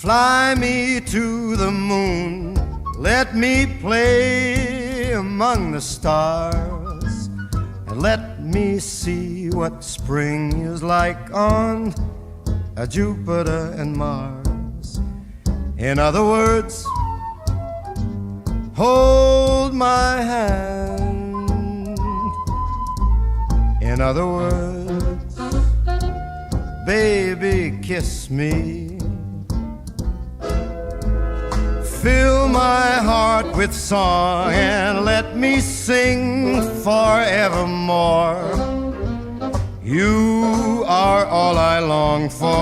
Fly me to the moon, let me play among the stars, and let me see what spring is like on Jupiter and Mars. In other words, hold my hand. In other words, baby, kiss me. Fill my heart with song and let me sing forevermore. You are all I long for.